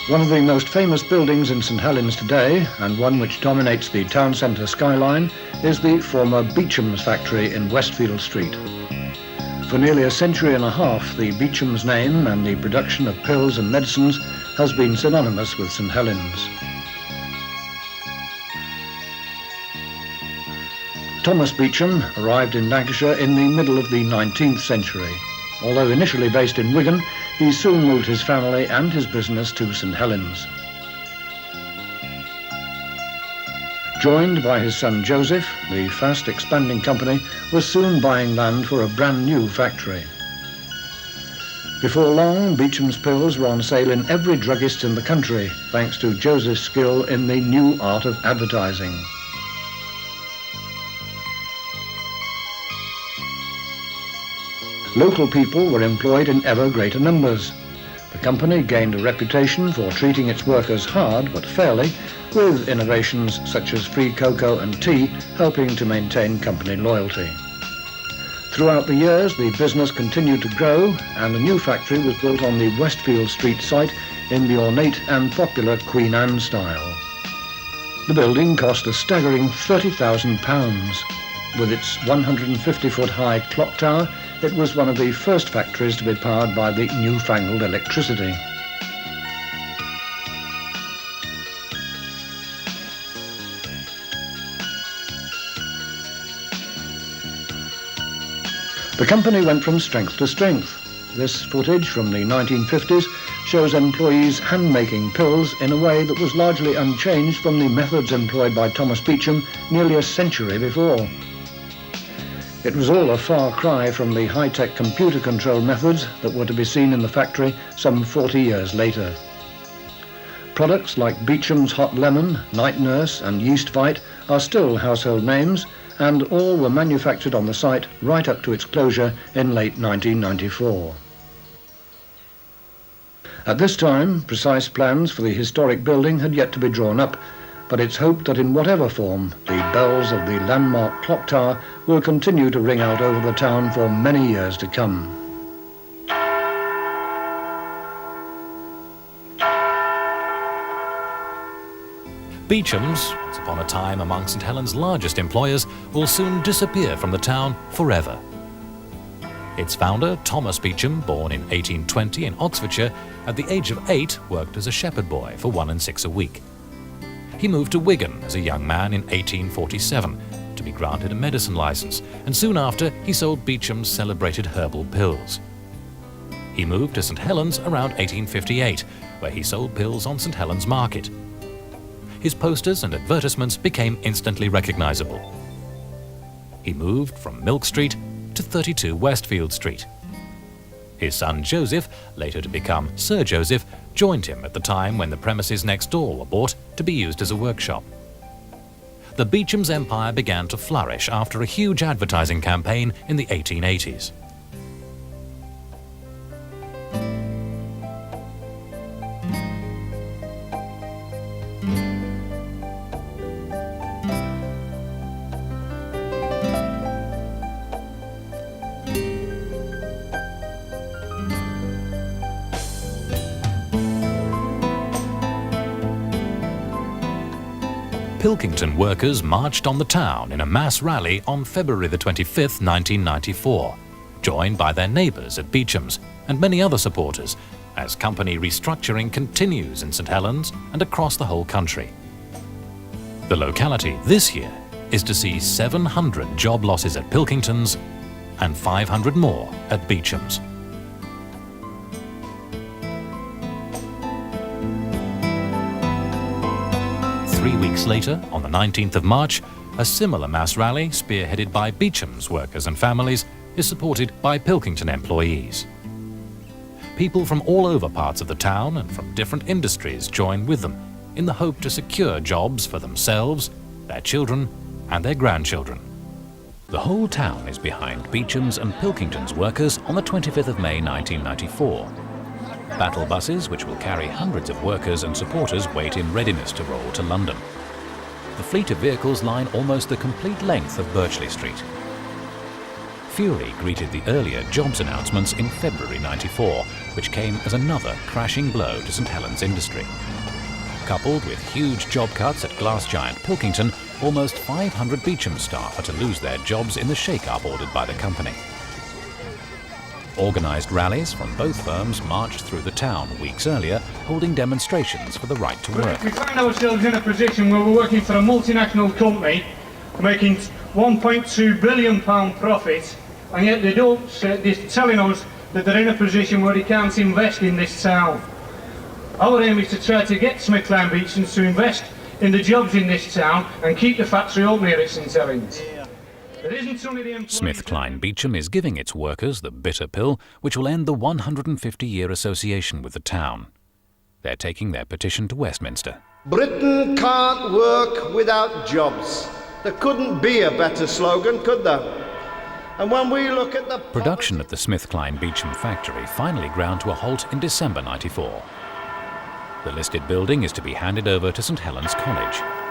One of the most famous buildings in St Helens today, and one which dominates the town centre skyline, is the former Beechams factory in Westfield Street. For nearly a century and a half, the Beechams name and the production of pills and medicines has been synonymous with St Helens. Thomas Beecham arrived in Lancashire in the middle of the 19th century. Although initially based in Wigan, he soon moved his family and his business to St Helens. Joined by his son Joseph, the fast expanding company was soon buying land for a brand new factory. Before long, Beecham's pills were on sale in every druggist in the country, thanks to Joseph's skill in the new art of advertising. Local people were employed in ever greater numbers. The company gained a reputation for treating its workers hard but fairly, with innovations such as free cocoa and tea helping to maintain company loyalty. Throughout the years, the business continued to grow, and a new factory was built on the Westfield Street site in the ornate and popular Queen Anne style. The building cost a staggering £30,000. With its 150-foot high clock tower, it was one of the first factories to be powered by the newfangled electricity. The company went from strength to strength. This footage from the 1950s shows employees hand-making pills in a way that was largely unchanged from the methods employed by Thomas Beecham nearly a century before. It was all a far cry from the high-tech computer control methods that were to be seen in the factory some 40 years later. Products like Beecham's Hot Lemon, Night Nurse and Yeast Fight are still household names, and all were manufactured on the site right up to its closure in late 1994. At this time, precise plans for the historic building had yet to be drawn up, but it's hoped that in whatever form, the bells of the landmark clock tower will continue to ring out over the town for many years to come. Beechams, once upon a time among St Helens' largest employers, will soon disappear from the town forever. Its founder, Thomas Beecham, born in 1820 in Oxfordshire, at the age of 8 worked as a shepherd boy for 1 and 6 a week. He moved to Wigan as a young man in 1847 to be granted a medicine license, and soon after he sold Beecham's celebrated herbal pills. He moved to St Helens around 1858, where he sold pills on St Helens Market. His posters and advertisements became instantly recognizable. He moved from Milk Street to 32 Westfield Street. His son Joseph, later to become Sir Joseph, joined him at the time when the premises next door were bought to be used as a workshop. The Beecham's empire began to flourish after a huge advertising campaign in the 1880s. Pilkington workers marched on the town in a mass rally on February the 25th, 1994, joined by their neighbours at Beechams and many other supporters, as company restructuring continues in St Helens and across the whole country. The locality this year is to see 700 job losses at Pilkington's and 500 more at Beechams. Three weeks later, on the 19th of March, a similar mass rally, spearheaded by Beecham's workers and families, is supported by Pilkington employees. People from all over parts of the town and from different industries join with them in the hope to secure jobs for themselves, their children and their grandchildren. The whole town is behind Beecham's and Pilkington's workers on the 25th of May 1994. Battle buses, which will carry hundreds of workers and supporters, wait in readiness to roll to London. The fleet of vehicles line almost the complete length of Birchley Street. Fury greeted the earlier jobs announcements in February '94 which came as another crashing blow to St Helens industry. Coupled with huge job cuts at glass giant Pilkington, almost 500 Beechams staff had to lose their jobs in the shake-up ordered by the company. Organised rallies from both firms marched through the town weeks earlier, holding demonstrations for the right to work. We find ourselves in a position where we're working for a multinational company, making £1.2 billion profit, and yet they're telling us that they're in a position where they can't invest in this town. Our aim is to try to get SmithKline Beechams to invest in the jobs in this town and keep the factory open here at St Helens. SmithKline Beecham is giving its workers the bitter pill, which will end the 150-year association with the town. They're taking their petition to Westminster. Britain can't work without jobs. There couldn't be a better slogan, could there? And when we look at the production at the SmithKline Beecham factory finally ground to a halt in December '94. The listed building is to be handed over to St Helens College.